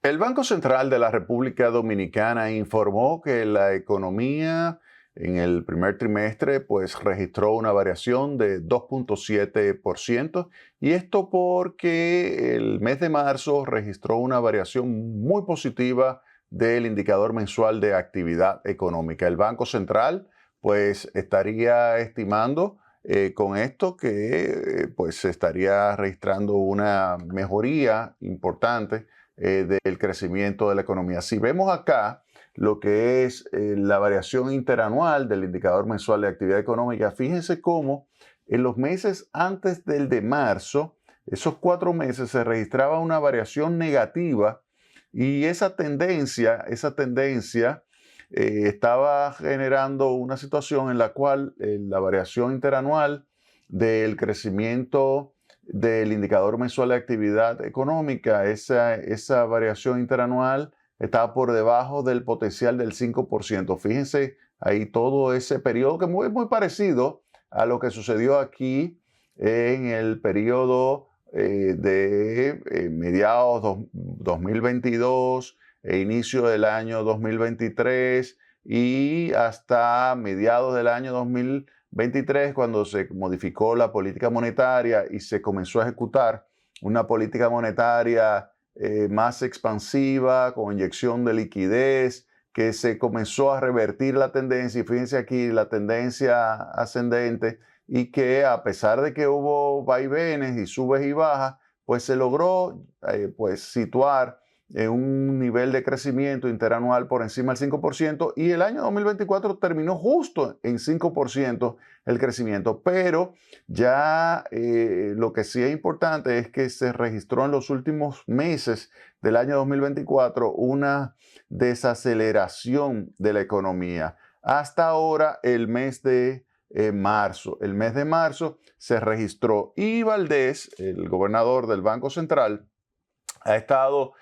El Banco Central de la República Dominicana informó que la economía en el primer trimestre pues registró una variación de 2.7% y esto porque el mes de marzo registró una variación muy positiva del indicador mensual de actividad económica. El Banco Central pues estaría estimando con esto que pues se estaría registrando una mejoría importante del crecimiento de la economía. Si vemos acá lo que es la variación interanual del indicador mensual de actividad económica, fíjense cómo en los meses antes del de marzo, esos 4 meses se registraba una variación negativa y esa tendencia estaba generando una situación en la cual la variación interanual del crecimiento del indicador mensual de actividad económica, esa variación interanual estaba por debajo del potencial del 5%. Fíjense ahí todo ese periodo que es muy parecido a lo que sucedió aquí en el periodo de mediados 2022 e inicio del año 2023 y hasta mediados del año 2023, cuando se modificó la política monetaria y se comenzó a ejecutar una política monetaria más expansiva, con inyección de liquidez, que se comenzó a revertir la tendencia, y fíjense aquí la tendencia ascendente, y que a pesar de que hubo vaivenes y subes y bajas, pues se logró pues situar un nivel de crecimiento interanual por encima del 5% y el año 2024 terminó justo en 5% el crecimiento. Pero ya lo que sí es importante es que se registró en los últimos meses del año 2024 una desaceleración de la economía. Hasta ahora el mes de marzo. El mes de marzo se registró y Valdés, el gobernador del Banco Central, ha estado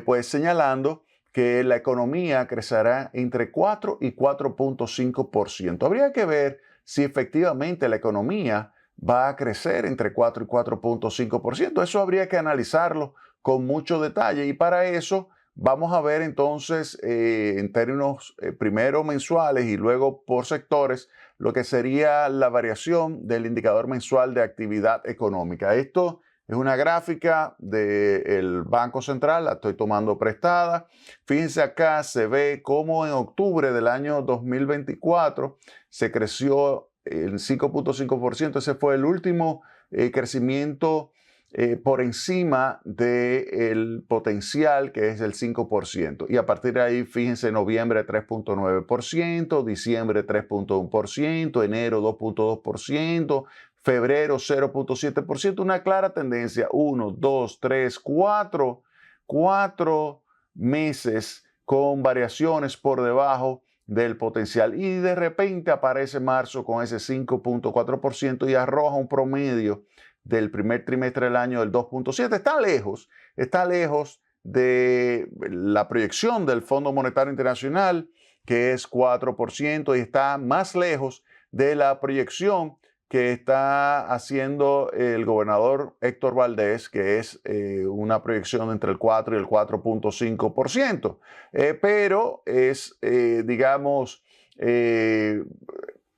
pues señalando que la economía crecerá entre 4 y 4.5%. Habría que ver si efectivamente la economía va a crecer entre 4 y 4.5%. Eso habría que analizarlo con mucho detalle y para eso vamos a ver entonces en términos primero mensuales y luego por sectores lo que sería la variación del indicador mensual de actividad económica. Esto es una gráfica del Banco Central, la estoy tomando prestada. Fíjense acá, se ve cómo en octubre del año 2024 se creció el 5.5%. Ese fue el último crecimiento por encima del potencial, que es el 5%. Y a partir de ahí, fíjense, noviembre 3.9%, diciembre 3.1%, enero 2.2%, febrero 0.7%, una clara tendencia, 1, 2, 3, 4 meses con variaciones por debajo del potencial. Y de repente aparece marzo con ese 5.4% y arroja un promedio del primer trimestre del año del 2.7%. Está lejos de la proyección del Fondo Monetario Internacional, que es 4%, y está más lejos de la proyección que está haciendo el gobernador Héctor Valdés, que es una proyección entre el 4 y el 4.5%. Pero es, digamos,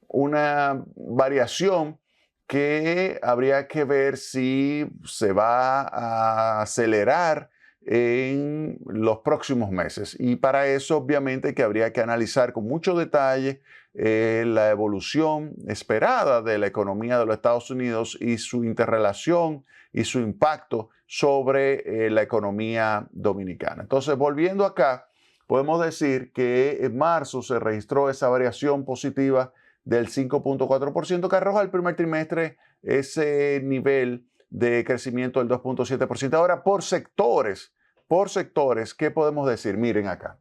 una variación que habría que ver si se va a acelerar en los próximos meses. Y para eso, obviamente, que habría que analizar con mucho detalle la evolución esperada de la economía de los Estados Unidos y su interrelación y su impacto sobre la economía dominicana. Entonces, volviendo acá, podemos decir que en marzo se registró esa variación positiva del 5.4% que arroja el primer trimestre ese nivel de crecimiento del 2.7%. Ahora, por sectores, ¿qué podemos decir? Miren acá.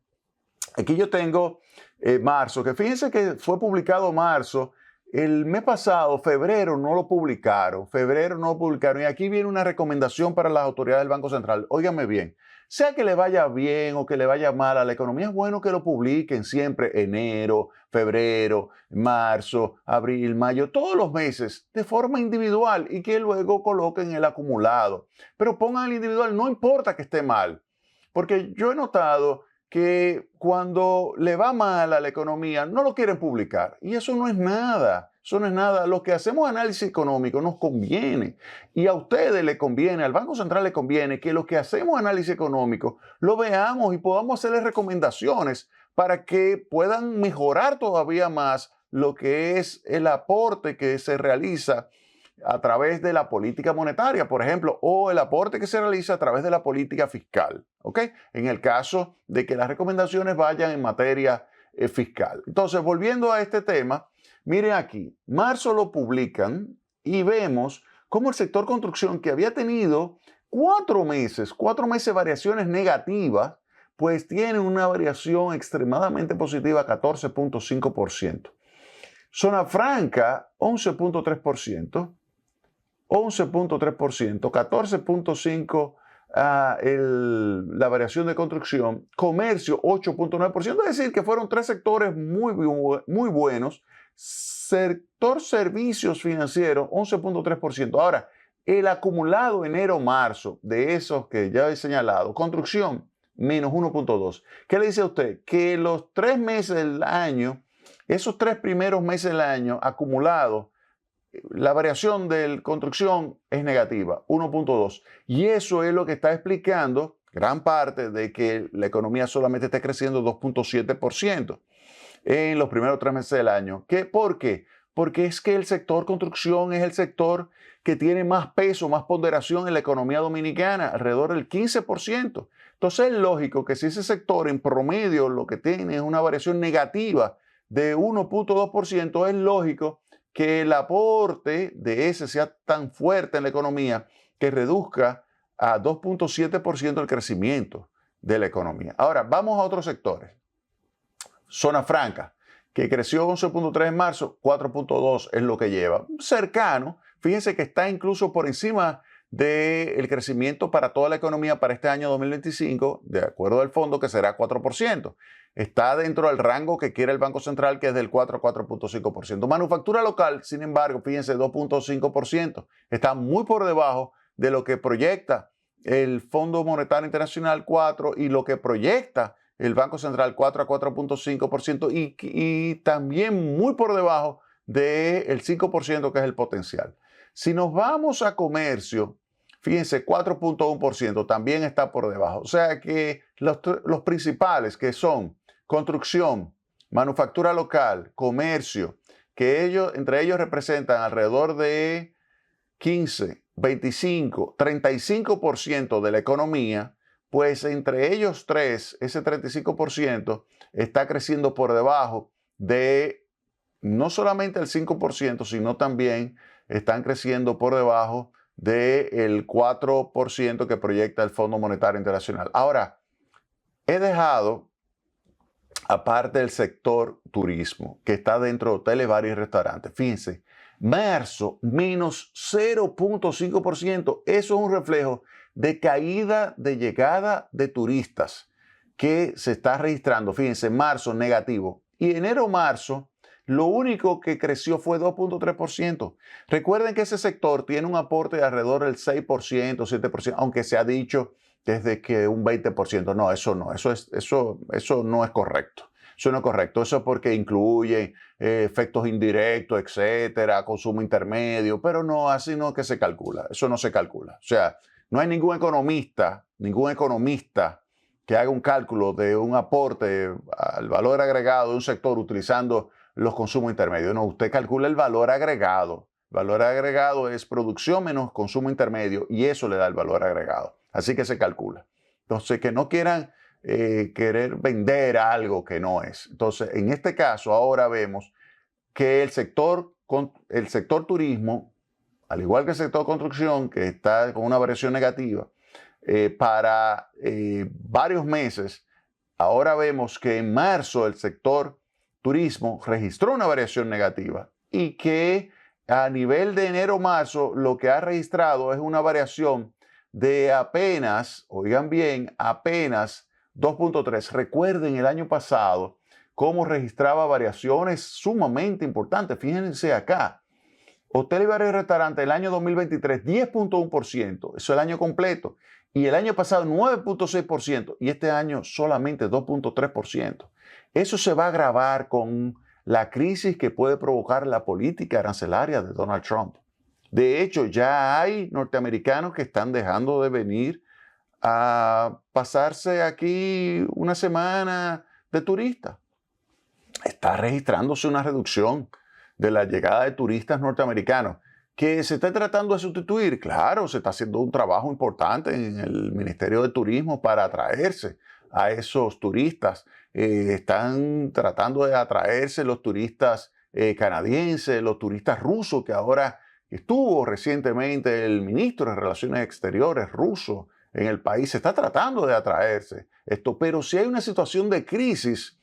Aquí yo tengo marzo, que fíjense que fue publicado marzo. El mes pasado, febrero, no lo publicaron. Y aquí viene una recomendación para las autoridades del Banco Central. Óigame bien, sea que le vaya bien o que le vaya mal a la economía, es bueno que lo publiquen siempre enero, febrero, marzo, abril, mayo, todos los meses de forma individual y que luego coloquen el acumulado. Pero pongan el individual, no importa que esté mal. Porque yo he notado que cuando le va mal a la economía no lo quieren publicar. Y eso no es nada. Eso no es nada. Lo que hacemos análisis económico nos conviene. Y a ustedes les conviene, al Banco Central le conviene que lo que hacemos análisis económico lo veamos y podamos hacerles recomendaciones para que puedan mejorar todavía más lo que es el aporte que se realiza a través de la política monetaria, por ejemplo, o el aporte que se realiza a través de la política fiscal, ¿ok? En el caso de que las recomendaciones vayan en materia fiscal. Entonces, volviendo a este tema, miren aquí, marzo lo publican y vemos cómo el sector construcción, que había tenido 4 meses de variaciones negativas, pues tiene una variación extremadamente positiva, 14.5%. Zona franca, 11.3%. 11.3%, 14.5% la variación de construcción, comercio 8.9%, es decir, que fueron 3 sectores muy buenos. Sector servicios financieros, 11.3%. Ahora, el acumulado enero-marzo de esos que ya he señalado, construcción, menos 1.2%. ¿Qué le dice a usted? Que los 3 meses del año, esos 3 primeros meses del año acumulados, la variación de construcción es negativa, 1.2. Y eso es lo que está explicando gran parte de que la economía solamente esté creciendo 2.7% en los primeros 3 meses del año. ¿Por qué? Porque es que el sector construcción es el sector que tiene más peso, más ponderación en la economía dominicana, alrededor del 15%. Entonces es lógico que si ese sector en promedio lo que tiene es una variación negativa de 1.2%, es lógico que el aporte de ese sea tan fuerte en la economía que reduzca a 2.7% el crecimiento de la economía. Ahora, vamos a otros sectores. Zona franca, que creció 11.3 en marzo, 4.2 es lo que lleva. Cercano, fíjense que está incluso por encima del crecimiento para toda la economía para este año 2025, de acuerdo al fondo, que será 4%. Está dentro del rango que quiere el Banco Central, que es del 4 a 4.5%. Manufactura local, sin embargo, fíjense, 2.5%. Está muy por debajo de lo que proyecta el Fondo Monetario Internacional, 4%, y lo que proyecta el Banco Central, 4 a 4.5%, y también muy por debajo del 5% que es el potencial. Si nos vamos a comercio, fíjense, 4.1% también está por debajo. O sea que los principales, que son construcción, manufactura local, comercio, que entre ellos representan alrededor de 15, 25, 35% de la economía, pues entre ellos tres, ese 35% está creciendo por debajo de no solamente el 5%, sino también están creciendo por debajo del 4% que proyecta el Fondo Monetario Internacional. Ahora, he dejado aparte del sector turismo, que está dentro de hoteles, bares y restaurantes. Fíjense, marzo, menos 0.5%. Eso es un reflejo de caída de llegada de turistas que se está registrando. Fíjense, marzo negativo. Y enero-marzo, lo único que creció fue 2.3%. Recuerden que ese sector tiene un aporte de alrededor del 6%, 7%, aunque se ha dicho desde que un 20%. No, eso no, eso no es correcto. Eso no es correcto. Eso es porque incluye efectos indirectos, etcétera, consumo intermedio, pero no, así no es que se calcula. Eso no se calcula. O sea, no hay ningún economista que haga un cálculo de un aporte al valor agregado de un sector utilizando los consumos intermedios. No, usted calcula el valor agregado. El valor agregado es producción menos consumo intermedio y eso le da el valor agregado. Así que se calcula. Entonces, que no quieran querer vender algo que no es. Entonces, en este caso, ahora vemos que el sector turismo, al igual que el sector construcción, que está con una variación negativa, para varios meses, ahora vemos que en marzo el sector turismo registró una variación negativa y que a nivel de enero-marzo lo que ha registrado es una variación de apenas, oigan bien, apenas 2.3. Recuerden el año pasado cómo registraba variaciones sumamente importantes. Fíjense acá. Hotel y bares y restaurantes el año 2023, 10.1%. Eso es el año completo. Y el año pasado 9.6% y este año solamente 2.3%. Eso se va a agravar con la crisis que puede provocar la política arancelaria de Donald Trump. De hecho, ya hay norteamericanos que están dejando de venir a pasarse aquí una semana de turista. Está registrándose una reducción de la llegada de turistas norteamericanos que se está tratando de sustituir. Claro, se está haciendo un trabajo importante en el Ministerio de Turismo para atraerse a esos turistas. Están tratando de atraerse los turistas canadienses, los turistas rusos, que ahora estuvo recientemente el ministro de Relaciones Exteriores ruso en el país. Se está tratando de atraerse esto, pero si hay una situación de crisis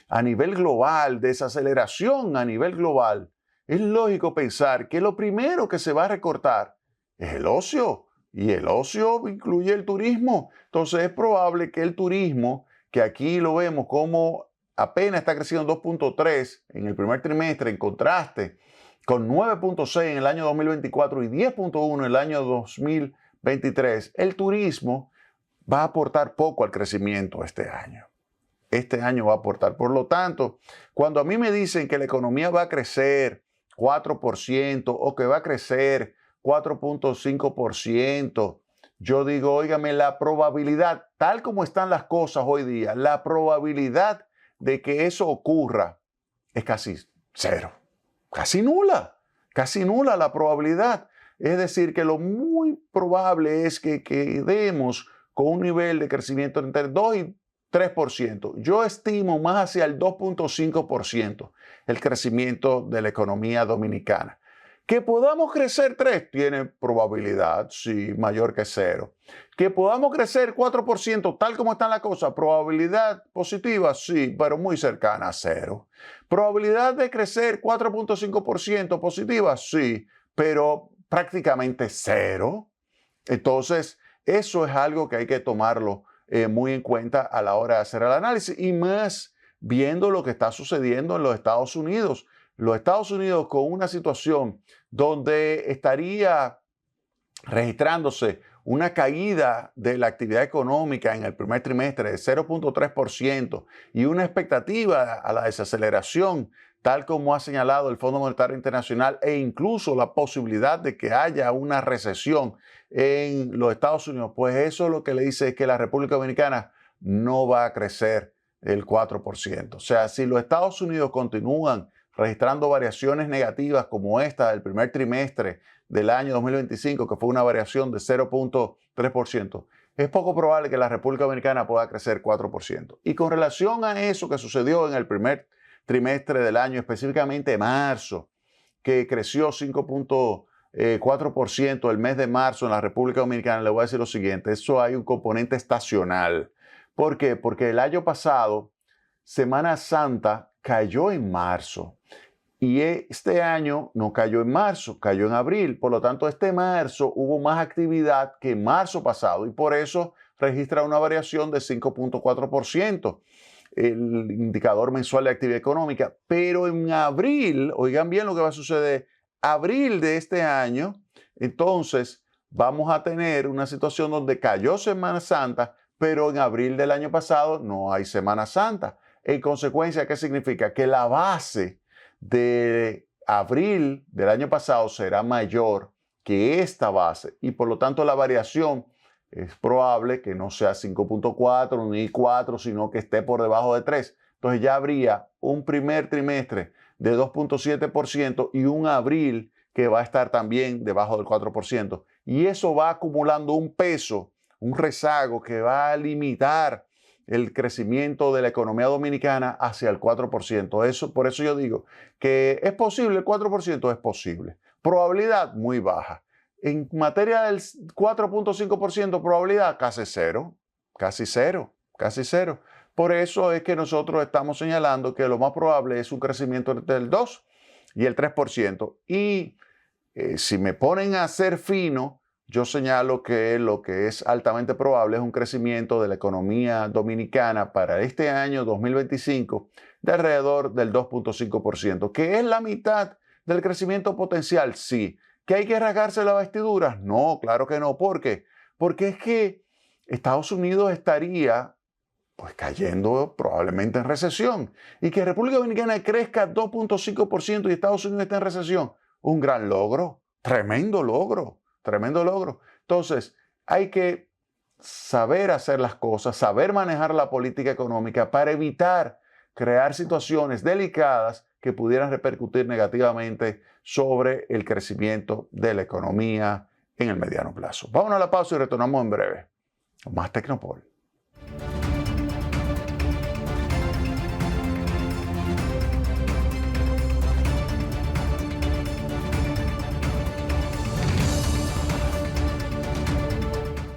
a nivel global, desaceleración a nivel global, es lógico pensar que lo primero que se va a recortar es el ocio, y el ocio incluye el turismo. Entonces es probable que el turismo, que aquí lo vemos como apenas está creciendo 2.3 en el primer trimestre, en contraste con 9.6 en el año 2024 y 10.1 en el año 2023, el turismo va a aportar poco al crecimiento este año. Este año va a aportar. Por lo tanto, cuando a mí me dicen que la economía va a crecer 4% o que va a crecer 4.5%, yo digo, óigame, la probabilidad, tal como están las cosas hoy día, la probabilidad de que eso ocurra es casi cero, casi nula la probabilidad. Es decir, que lo muy probable es que quedemos con un nivel de crecimiento entre 2 y 3%. Yo estimo más hacia el 2.5% el crecimiento de la economía dominicana. Que podamos crecer 3 tiene probabilidad, sí, mayor que 0. Que podamos crecer 4%, tal como está la cosa, probabilidad positiva, sí, pero muy cercana a 0. Probabilidad de crecer 4.5% positiva, sí, pero prácticamente 0. Entonces, eso es algo que hay que tomarlo muy en cuenta a la hora de hacer el análisis, y más viendo lo que está sucediendo en los Estados Unidos. Los Estados Unidos con una situación donde estaría registrándose una caída de la actividad económica en el primer trimestre de 0.3% y una expectativa a la desaceleración, tal como ha señalado el Fondo Monetario Internacional, e incluso la posibilidad de que haya una recesión en los Estados Unidos, pues eso lo que le dice es que la República Dominicana no va a crecer el 4%. O sea, si los Estados Unidos continúan registrando variaciones negativas como esta del primer trimestre del año 2025, que fue una variación de 0.3%, es poco probable que la República Dominicana pueda crecer 4%. Y con relación a eso que sucedió en el primer trimestre del año, específicamente marzo, que creció 5.4% el mes de marzo en la República Dominicana, le voy a decir lo siguiente: eso hay un componente estacional. ¿Por qué? Porque el año pasado, Semana Santa cayó en marzo. Y este año no cayó en marzo, cayó en abril. Por lo tanto, este marzo hubo más actividad que marzo pasado y por eso registra una variación de 5.4%, el indicador mensual de actividad económica. Pero en abril, oigan bien lo que va a suceder, abril de este año, entonces vamos a tener una situación donde cayó Semana Santa, pero en abril del año pasado no hay Semana Santa. En consecuencia, ¿qué significa? Que la base de abril del año pasado será mayor que esta base y por lo tanto la variación es probable que no sea 5.4 ni 4, sino que esté por debajo de 3. Entonces ya habría un primer trimestre de 2.7% y un abril que va a estar también debajo del 4%. Y eso va acumulando un peso, un rezago que va a limitar el crecimiento de la economía dominicana hacia el 4%. Por eso yo digo que es posible, el 4% es posible. Probabilidad muy baja. En materia del 4.5% probabilidad, casi cero, casi cero, casi cero. Por eso es que nosotros estamos señalando que lo más probable es un crecimiento entre el 2 y el 3%. Y si me ponen a ser fino, yo señalo que lo que es altamente probable es un crecimiento de la economía dominicana para este año 2025 de alrededor del 2.5%, que es la mitad del crecimiento potencial, sí. ¿Que hay que rasgarse las vestiduras? No, claro que no. ¿Por qué? Porque es que Estados Unidos estaría pues cayendo probablemente en recesión. Y que República Dominicana crezca 2.5% y Estados Unidos esté en recesión. Un gran logro, tremendo logro, tremendo logro. Entonces, hay que saber hacer las cosas, saber manejar la política económica para evitar crear situaciones delicadas que pudieran repercutir negativamente sobre el crecimiento de la economía en el mediano plazo. Vámonos a la pausa y retornamos en breve con más Tecnopol.